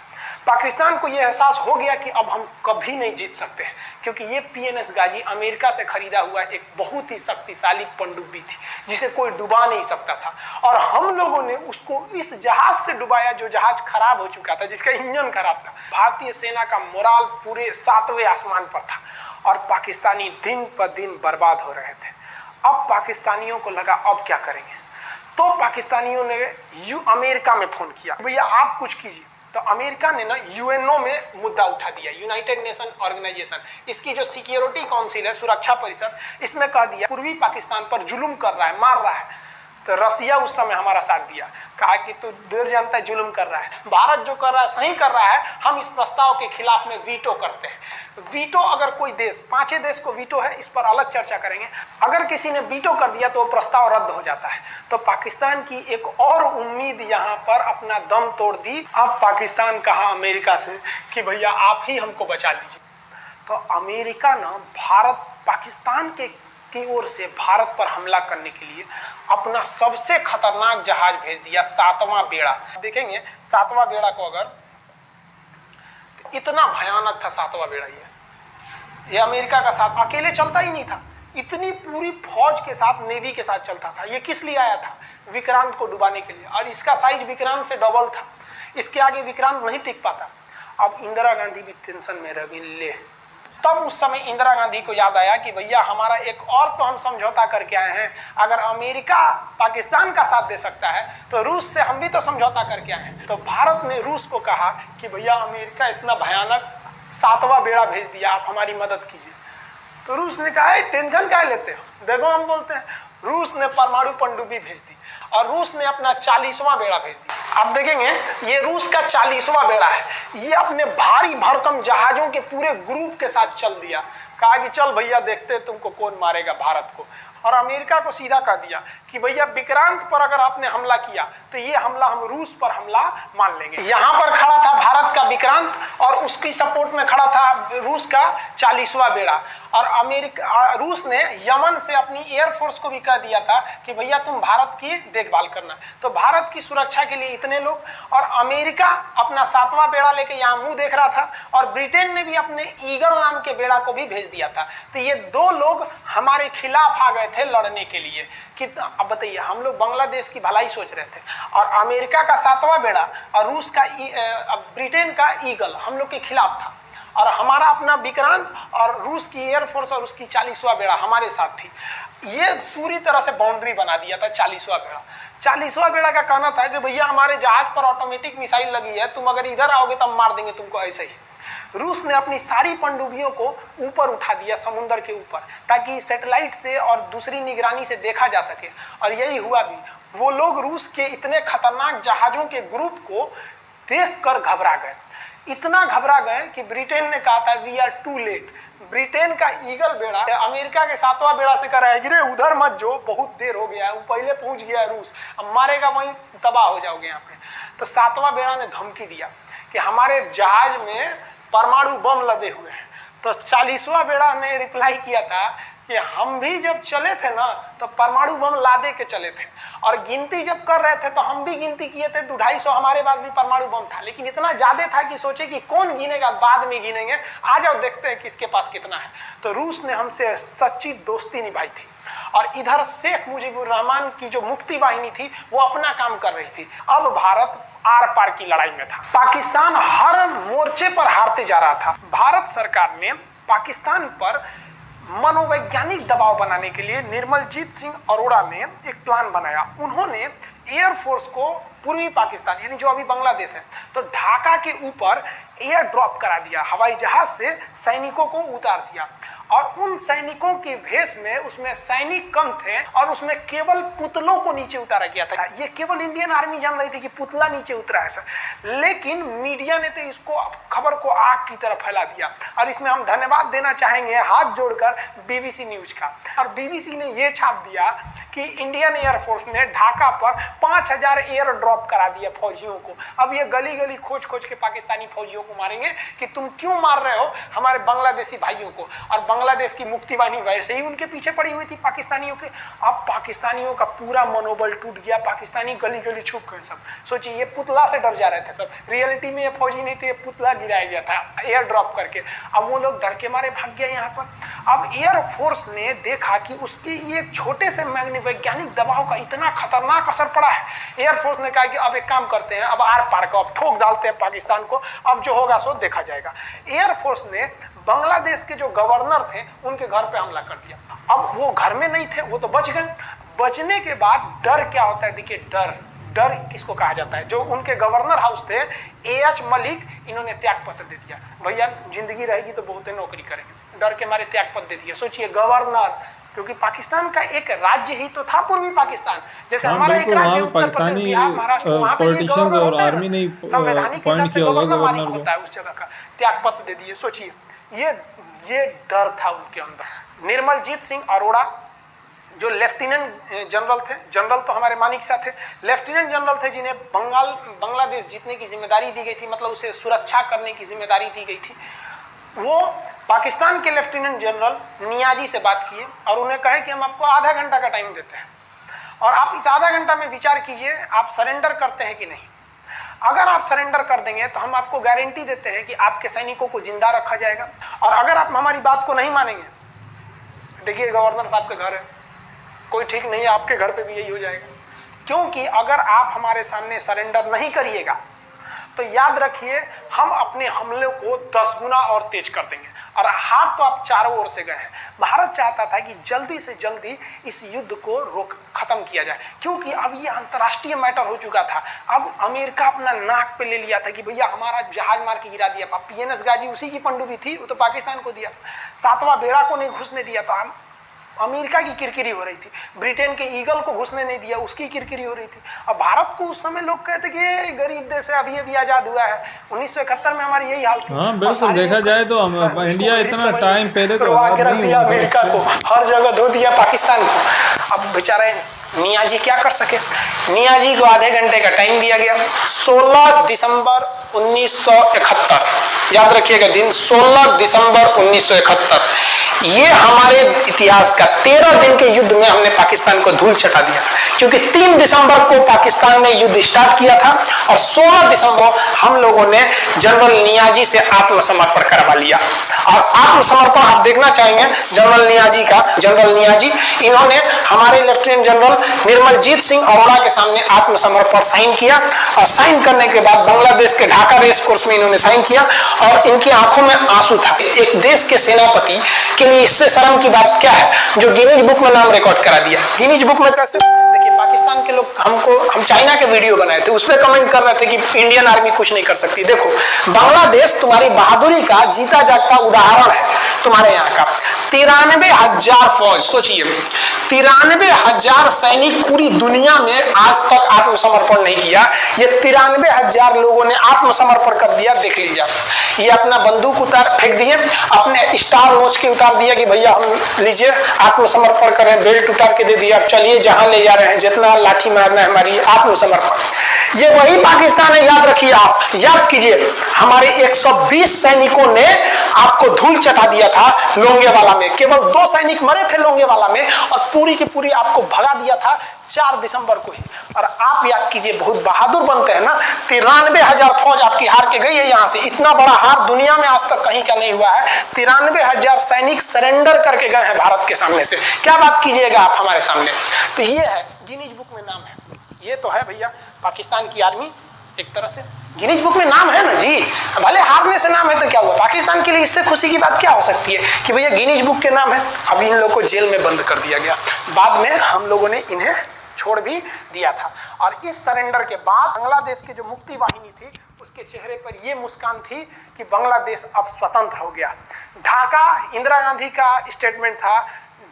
पाकिस्तान को यह एहसास हो गया कि अब हम कभी नहीं जीत सकते हैं, क्योंकि ये पीएनएस गाजी अमेरिका से खरीदा हुआ एक बहुत ही शक्तिशाली पनडुब्बी थी जिसे कोई डुबा नहीं सकता था, और हम लोगों ने उसको इस जहाज से डुबाया जो जहाज खराब हो चुका था, जिसका इंजन खराब था। भारतीय सेना का मोराल पूरे 7वें आसमान पर था और पाकिस्तानी दिन पर दिन बर्बाद हो रहे थे। अब पाकिस्तानियों को लगा अब क्या करेंगे, तो पाकिस्तानियों ने अमेरिका में फोन किया, भैया आप कुछ कीजिए। तो अमेरिका ने ना यूएनओ में मुद्दा उठा दिया, यूनाइटेड नेशन ऑर्गेनाइजेशन, इसकी जो सिक्योरिटी काउंसिल है, सुरक्षा परिषद, इसमें कह दिया पूर्वी पाकिस्तान पर जुल्म कर रहा है, मार रहा है। तो रसिया उस समय हमारा साथ दिया, कहा कि तू देर जानता है जुल्म कर रहा है, भारत जो कर रहा है सही कर रहा है, हम इस प्रस्ताव के खिलाफ में वीटो करते हैं। वीटो अगर कोई देश, 5 देश को वीटो है, इस पर अलग चर्चा करेंगे, अगर किसी ने वीटो कर दिया तो वो प्रस्ताव रद्द हो जाता है। तो पाकिस्तान की एक और उम्मीद यहाँ पर अपना दम तोड़ दी। अब पाकिस्तान कहा अमेरिका से कि भैया आप ही हमको बचा लीजिए। तो अमेरिका ना पाकिस्तान की ओर से भारत पर हमला करने के लिए अपना सबसे खतरनाक जहाज भेज दिया, 7वां बेड़ा। देखेंगे 7वां बेड़ा को, अगर इतना भयानक था 7वां बेड़ा, ये अमेरिका का साथ अकेले चलता ही नहीं था, इतनी पूरी फौज के साथ, नेवी के साथ चलता था। ये किस लिए आया था? विक्रांत को डुबाने के लिए, और इसका साइज विक्रांत से डबल था, इसके आगे विक्रांत नहीं टिक पाता। अब इंदिरा गांधी भी टेंशन में रह गई। ले, तब उस समय इंदिरा गांधी को याद आया कि भैया हमारा एक और तो हम समझौता करके आए हैं, अगर अमेरिका पाकिस्तान का साथ दे सकता है तो रूस से हम भी तो समझौता करके आए हैं। तो भारत ने रूस को कहा कि भैया अमेरिका इतना भयानक 7वां बेड़ा भेज दिया, आप हमारी मदद कीजिए। तो रूस ने कहा टेंशन क्या लेते हो, देखो हम बोलते हैं। रूस ने परमाणु पनडुब्बी भेज दी और रूस ने अपना 40वां बेड़ा भेज दिया। आप देखेंगे ये रूस का 40वां बेड़ा है, ये अपने भारी भरकम जहाजों के पूरे ग्रुप के साथ चल दिया, कहा कि चल भैया देखते तुमको कौन मारेगा भारत को। और अमेरिका को सीधा कह दिया कि भैया विक्रांत पर अगर आपने हमला किया तो ये हमला हम रूस पर हमला मान लेंगे। यहाँ पर खड़ा था भारत का विक्रांत और उसकी सपोर्ट में खड़ा था रूस का 40वां बेड़ा। और रूस ने यमन से अपनी एयरफोर्स को भी कह दिया था कि भैया तुम भारत की देखभाल करना। तो भारत की सुरक्षा के लिए इतने लोग, और अमेरिका अपना 7वां बेड़ा लेके यहाँ मुंह देख रहा था, और ब्रिटेन ने भी अपने ईगल नाम के बेड़ा को भी भेज दिया था। तो ये 2 लोग हमारे खिलाफ आ गए थे लड़ने के लिए कि अब बताइए, हम लोग बांग्लादेश की भलाई सोच रहे थे, और अमेरिका का 7वां बेड़ा और रूस का ब्रिटेन का ईगल हम लोग के खिलाफ था, और हमारा अपना विक्रांत और रूस की एयरफोर्स और उसकी 40वां बेड़ा हमारे साथ थी। ये पूरी तरह से बाउंड्री बना दिया था 40वां बेड़ा। 40वां बेड़ा का कहना था कि भैया हमारे जहाज पर ऑटोमेटिक मिसाइल लगी है, तुम अगर इधर आओगे तो हम मार देंगे तुमको ऐसे ही। रूस ने अपनी सारी पनडुब्बियों को ऊपर उठा दिया समुद्र के ऊपर, ताकि सैटेलाइट से और दूसरी निगरानी से देखा जा सके, और यही हुआ भी। वो लोग रूस के इतने खतरनाक जहाजों के ग्रुप को देखकर घबरा गए, इतना घबरा गए कि ब्रिटेन ने कहा था we are too late. Britain का ईगल बेड़ा अमेरिका के 7वां बेड़ा से कह रहा है कि रे उधर मत जो, बहुत देर हो गया है, वो पहले पहुंच गया है रूस, अब मारेगा वहीं तबाह हो जाओगे यहाँ पे। तो 7वां बेड़ा ने धमकी दिया कि हमारे जहाज में परमाणु बम लदे हुए हैं। तो 40वां बेड़ा ने रिप्लाई किया था कि हम भी जब चले थे ना तो परमाणु बम लादे के चले थे, और गिनती जब कर रहे थे तो हम भी गिनती किए थे, 250 हमारे पास भी परमाणु बम था, लेकिन इतना ज्यादा था कि सोचे कि कौन गिनेगा, बाद में गिनेंगे, आ जाओ देखते हैं किसके पास कितना है। तो रूस ने हमसे सच्ची दोस्ती निभाई थी, और इधर शेख मुजीबुर रहमान की जो मुक्ति वाहिनी थी वो अपना काम कर रही थी। अब भारत आर पार की लड़ाई में था। पाकिस्तान हर मोर्चे पर हारते जा रहा था। भारत सरकार ने पाकिस्तान पर मनोवैज्ञानिक दबाव बनाने के लिए निर्मलजीत सिंह अरोड़ा ने एक प्लान बनाया। उन्होंने एयरफोर्स को पूर्वी पाकिस्तान यानी जो अभी बांग्लादेश है, तो ढाका के ऊपर एयर ड्रॉप करा दिया, हवाई जहाज से सैनिकों को उतार दिया, और उन सैनिकों के भेष में उसमें सैनिक कम थे, और उसमें केवल पुतलों को नीचे उतारा गया था। ये केवल इंडियन आर्मी जान रही थी कि पुतला नीचे उतरा है सर, लेकिन मीडिया ने तो इसको खबर को आग की तरह फैला दिया। और इसमें हम धन्यवाद देना चाहेंगे हाथ जोड़कर BBC न्यूज का। और BBC ने ये छाप दिया कि इंडियन एयरफोर्स ने ढाका पर 5000 एयर ड्रॉप करा दिया फौजियों को। अब ये गली गली खोज खोज के पाकिस्तानी फौजियों को मारेंगे कि तुम क्यों मार रहे हो हमारे बांग्लादेशी भाइयों को। और बांग्लादेश की मुक्ति वाहिनी वैसे ही उनके पीछे पड़ी हुई थी पाकिस्तानियों के। अब पाकिस्तानियों का पूरा मनोबल टूट गया, पाकिस्तानी गली गली छुप गए सब। सोचिए, ये पुतला से डर जा रहे थे सब, रियलिटी में ये फौजी नहीं थे, ये पुतला गिराया गया था एयर ड्रॉप करके। अब वो लोग डर के मारे भाग गए यहाँ पर। अब एयरफोर्स ने देखा कि उसकी एक छोटे से वैज्ञानिक दबाव का इतना खतरनाक असर पड़ा है। एयरफोर्स ने कहा कि अब एक काम करते हैं, अब आर पार को अब ठोक डालते हैं पाकिस्तान को, अब जो होगा सो देखा जाएगा। एयरफोर्स ने बांग्लादेश के जो गवर्नर थे उनके घर पे हमला कर दिया। अब वो घर में नहीं थे, वो तो बच गए। बचने के बाद डर क्या होता है, देखिए डर किसको कहा जाता है। जो उनके गवर्नर हाउस थे AH मलिक, इन्होंने त्याग पत्र दे दिया, भैया जिंदगी रहेगी तो बहुत नौकरी करेंगे, डर के मारे त्याग पत्र दे दिया। सोचिए, गवर्नर, क्योंकि पाकिस्तान का एक राज्य ही तो था पूर्वी पाकिस्तान, जैसे हमारा एक राज्य उत्तर प्रदेश, बिहार, महाराष्ट्र, वहाँ पे ये गवर्नर होता है, संवैधानिक हिसाब से गवर्नर मालिक होता है उस जगह का। त्याग पत्र दे दिए। सोचिए, ये डर था उनके अंदर। निर्मलजीत सिंह अरोड़ा जो लेफ्टिनेंट जनरल थे, जनरल तो हमारे मानिक शाह थे, लेफ्टिनेंट जनरल थे जिन्हें बांग्लादेश जीतने की जिम्मेदारी दी गई थी, मतलब उसे सुरक्षा करने की जिम्मेदारी दी गई थी। वो पाकिस्तान के लेफ्टिनेंट जनरल नियाजी से बात किए और उन्हें कहे कि हम आपको आधा घंटा का टाइम देते हैं, और आप इस आधा घंटा में विचार कीजिए आप सरेंडर करते हैं कि नहीं। अगर आप सरेंडर कर देंगे तो हम आपको गारंटी देते हैं कि आपके सैनिकों को जिंदा रखा जाएगा, और अगर आप हमारी बात को नहीं मानेंगे, देखिए गवर्नर साहब के घर है, कोई ठीक नहीं है, आपके घर पे भी यही हो जाएगा। क्योंकि अगर आप हमारे सामने सरेंडर नहीं करिएगा तो याद रखिए हम अपने हमले को 10 गुना और तेज कर देंगे। और हार तो आप चारों ओर से गए हैं। भारत चाहता था कि जल्दी से जल्दी इस युद्ध को खत्म किया जाए, क्योंकि अब ये अंतर्राष्ट्रीय मैटर हो चुका था। अब अमेरिका अपना नाक पे ले लिया था कि भैया हमारा जहाज मार के गिरा दिया। अब PNS गाजी उसी की पनडुब्बी थी, वो तो पाकिस्तान को दिया। 7वां बेड़ा को नहीं घुसने दिया तो अमेरिका की किरकिरी हो रही थी। ब्रिटेन के ईगल को घुसने नहीं दिया, उसकी किरकिरी हो रही थी। अब भारत को उस समय लोग कहते कि ये गरीब देश है, अभी आजाद हुआ है। 1971 में हमारी यही हाल थी। हाँ बिल्कुल, देखा जाए तो इंडिया इतना टाइम पहले तो रख दिया अमेरिका को, हर जगह धो दिया पाकिस्तान को। अब बेचारे नियाजी क्या कर सके। नियाजी को आधे घंटे का टाइम दिया गया। 16 दिसंबर 1971, याद रखिएगा दिन 16 दिसंबर 1971। ये हमारे इतिहास का 13 दिन के युद्ध में हमने पाकिस्तान को धूल चटा दिया था, क्योंकि 3 दिसंबर को पाकिस्तान ने युद्ध स्टार्ट किया था और 16 दिसंबर हम लोगों ने जनरल नियाजी से आत्मसमर्पण करवा लिया। और आत्मसमर्पण आप देखना चाहेंगे जनरल नियाजी का। जनरल नियाजी इन्होंने हमारे लेफ्टिनेंट जनरल निर्मलजीत सिंह अरोड़ा के सामने आत्मसमर्पण साइन किया, और साइन करने के बाद बांग्लादेश के ढाका रेस कोर्स में इन्होंने साइन किया, और इनकी आंखों में आंसू था। एक देश के सेनापति के लिए इससे शर्म की बात क्या है जो गिनीज बुक में नाम रिकॉर्ड करा दिया। गिनीज बुक में कैसे? देखिए, पाकिस्तान के लोग हम चाइना के वीडियो बनाए थे, उसमें कमेंट कर रहे थे कि इंडियन आर्मी कुछ नहीं कर सकती। देखो, बांग्लादेश तुम्हारी बहादुरी का जीता जागता उदाहरण है। तुम्हारे यहाँ का 93,000 फौज, सोचिए 93,000 सैनिक पूरी दुनिया में आज तक आत्मसमर्पण नहीं किया। ये 93,000 लोगों ने आत्मसमर्पण कर दिया। देख लीजिए, ये अपना बंदूक फेंक दिए, अपने स्टार नोच के उतार दिया कि भैया हम लीजिए आत्मसमर्पण करें, बेल्ट उतार के दे दिया, अब चलिए जहां ले जा रहे हैं, जितना लाठी मारना है हमारी, आत्मसमर्पण। ये वही पाकिस्तान है, याद रखिए, आप याद कीजिए, हमारे 120 सैनिकों ने आपको धूल चटा दिया था लोंगेवाला में। केवल 2 सैनिक मरे थे लोंगेवाला में, और पूरी की पूरी आपको भगा दिया था 4 दिसंबर को ही। और आप याद कीजिए, बहुत बहादुर बनते हैं ना, 93,000 फौज आपकी हार के गई है यहां से। इतना बड़ा हार दुनिया में आज तक कहीं का नहीं हुआ है। 93,000 सैनिक सरेंडर करके गए हैं भारत के सामने से। क्या बात कीजिएगा आप हमारे सामने। तो ये है, गिनीज बुक में नाम है। ये तो है भैया पाकिस्तान की आर्मी, एक तरह से गिनीज बुक में नाम है ना जी। भले हारने से नाम है तो क्या हुआ, पाकिस्तान के लिए इससे खुशी की बात क्या हो सकती है कि भैया गिनीज बुक के नाम है। अभी इन लोगों को जेल में बंद कर दिया गया, बाद में हम लोगों ने इन्हें छोड़ भी दिया था। और इस सरेंडर के बाद बांग्लादेश की जो मुक्ति वाहिनी थी, उसके चेहरे पर यह मुस्कान थी कि बांग्लादेश अब स्वतंत्र हो गया। ढाका इंदिरा गांधी का स्टेटमेंट था,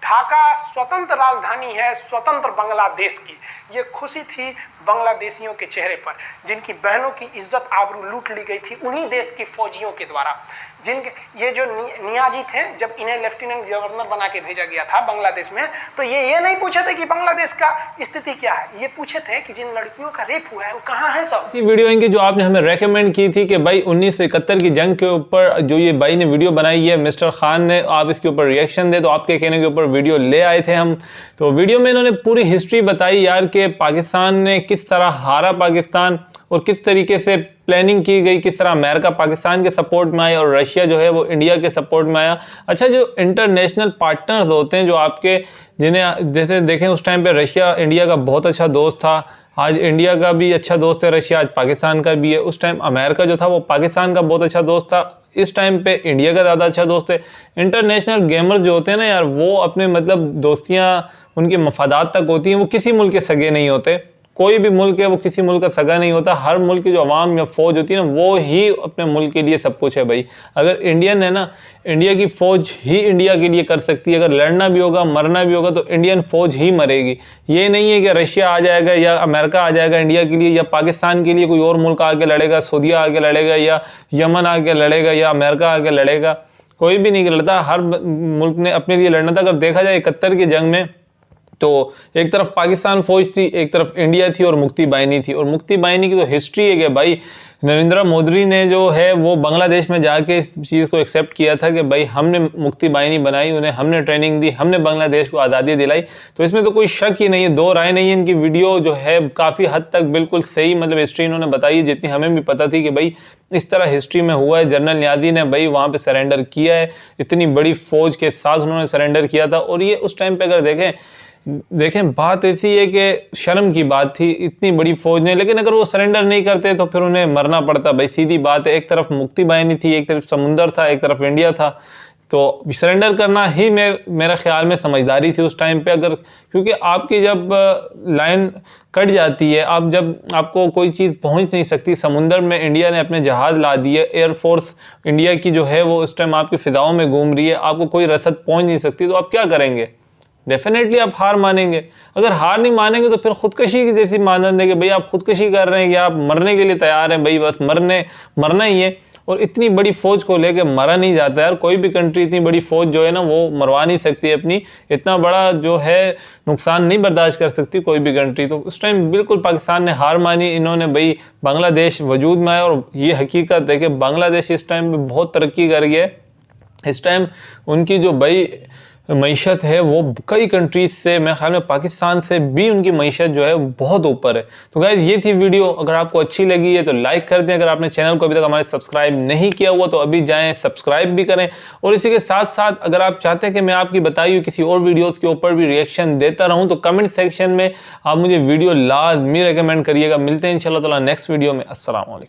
ढाका स्वतंत्र राजधानी है स्वतंत्र बांग्लादेश की। ये खुशी थी बांग्लादेशियों के चेहरे पर, जिनकी बहनों की इज्जत आबरू लूट ली गई थी उन्हीं देश की फौजियों के द्वारा। जिनके ये जो नियाजी थे, जब इन्हें लेफ्टिनेंट गवर्नर बना के भेजा गया था बांग्लादेश में, तो ये नहीं पूछे थे कि बांग्लादेश का स्थिति क्या है, ये पूछे थे कि जिन लड़कियों का रेप हुआ है वो कहाँ है सब। वीडियो इनकी जो आपने हमें रेकमेंड की थी कि भाई 1971 की जंग के ऊपर जो ये भाई ने वीडियो बनाई है मिस्टर खान ने, आप इसके ऊपर रिएक्शन दे, तो आपके कहने के ऊपर वीडियो ले आए थे हम। तो वीडियो में इन्होंने पूरी हिस्ट्री बताई यार कि पाकिस्तान ने किस तरह हारा पाकिस्तान, और किस तरीके से प्लानिंग की गई, किस तरह अमेरिका पाकिस्तान के सपोर्ट में आया और रशिया जो है वो इंडिया के सपोर्ट में आया। अच्छा, जो इंटरनेशनल पार्टनर्स होते हैं जो आपके, जिन्हें जैसे देखें उस टाइम पे रशिया इंडिया का बहुत अच्छा दोस्त था, आज इंडिया का भी अच्छा दोस्त है रशिया, आज पाकिस्तान का भी है। उस टाइम अमेरिका जो था वो पाकिस्तान का बहुत अच्छा दोस्त था, इस टाइम पे इंडिया का ज़्यादा अच्छा दोस्त है। इंटरनेशनल गेमर्स जो होते हैं ना यार, वो अपने मतलब दोस्तियाँ उनके मफादात तक होती हैं, वो किसी मुल्क के सगे नहीं होते। कोई भी मुल्क है वो किसी मुल्क का सगा नहीं होता। हर मुल्क की जो अवाम या फौज होती है ना, वो ही अपने मुल्क के लिए सब कुछ है भाई। अगर इंडियन है ना, इंडिया की फौज ही इंडिया के लिए कर सकती है। अगर लड़ना भी होगा, मरना भी होगा, तो इंडियन फौज ही मरेगी। ये नहीं है कि रशिया आ जाएगा या अमेरिका आ जाएगा इंडिया के लिए, या पाकिस्तान के लिए कोई और मुल्क आके लड़ेगा, सऊदीया आके लड़ेगा, या यमन आके लड़ेगा, या अमेरिका आके लड़ेगा। कोई भी नहीं लड़ता, हर मुल्क ने अपने लिए लड़ना था। अगर देखा जाए 71 की जंग में, तो एक तरफ पाकिस्तान फौज थी, एक तरफ इंडिया थी और मुक्ति बाहिनी थी। और मुक्ति बाहिनी की तो हिस्ट्री है कि भाई नरेंद्र मोदी ने जो है वो बांग्लादेश में जाके इस चीज़ को एक्सेप्ट किया था कि भाई हमने मुक्ति बाहिनी बनाई, उन्हें हमने ट्रेनिंग दी, हमने बांग्लादेश को आज़ादी दिलाई। तो इसमें तो कोई शक ही नहीं है, दो राय नहीं है। इनकी वीडियो जो है काफ़ी हद तक बिल्कुल सही मतलब हिस्ट्री इन्होंने बताई है, जितनी हमें भी पता थी कि भाई इस तरह हिस्ट्री में हुआ है। जनरल नियाजी ने भाई वहाँ पर सरेंडर किया है, इतनी बड़ी फौज के साथ उन्होंने सरेंडर किया था। और ये उस टाइम पर अगर देखें बात ऐसी है कि शर्म की बात थी इतनी बड़ी फौज ने, लेकिन अगर वो सरेंडर नहीं करते तो फिर उन्हें मरना पड़ता भाई, सीधी बात है। एक तरफ मुक्ति बाहिनी थी, एक तरफ समुंदर था, एक तरफ इंडिया था। तो सरेंडर करना ही मेरा ख्याल में समझदारी थी उस टाइम पे। अगर क्योंकि आपकी जब लाइन कट जाती है, आप जब आपको कोई चीज़ पहुंच नहीं सकती, समुंदर में इंडिया ने अपने जहाज़ ला दिए, एयरफोर्स इंडिया की जो है वो उस टाइम आपकी फ़िज़ाओं में घूम रही है, आपको कोई रसद पहुँच नहीं सकती, तो आप क्या करेंगे? डेफिनेटली आप हार मानेंगे। अगर हार नहीं मानेंगे तो फिर खुदकशी की जैसी मानदंड है कि भाई आप खुदकशी कर रहे हैं कि आप मरने के लिए तैयार हैं, भाई बस मरना ही है। और इतनी बड़ी फौज को लेके मरा नहीं जाता यार। कोई भी कंट्री इतनी बड़ी फौज जो है ना वो मरवा नहीं सकती अपनी, इतना बड़ा जो है नुकसान नहीं बर्दाश्त कर सकती कोई भी कंट्री। तो उस टाइम बिल्कुल पाकिस्तान ने हार मानी, इन्होंने भाई बांग्लादेश वजूद में आया और ये हकीकत है कि बांग्लादेश इस टाइम पे बहुत तरक्की कर गया है। इस टाइम उनकी जो भाई मईशत है वो कई कंट्रीज से, मेरे ख्याल में पाकिस्तान से भी उनकी मईशत जो है बहुत ऊपर है। तो गाइस ये थी वीडियो, अगर आपको अच्छी लगी है तो लाइक कर दें। अगर आपने चैनल को अभी तक हमारे सब्सक्राइब नहीं किया हुआ तो अभी जाएं सब्सक्राइब भी करें। और इसी के साथ साथ अगर आप चाहते हैं कि मैं आपकी बताई हुई किसी और वीडियोज़ के ऊपर भी रिएक्शन देता रहूँ तो कमेंट सेक्शन में आप मुझे वीडियो लाजमी रिकमेंड करिएगा। मिलते हैं इंशाल्लाह ताला नेक्स्ट वीडियो में। अस्सलाम वालेकुम।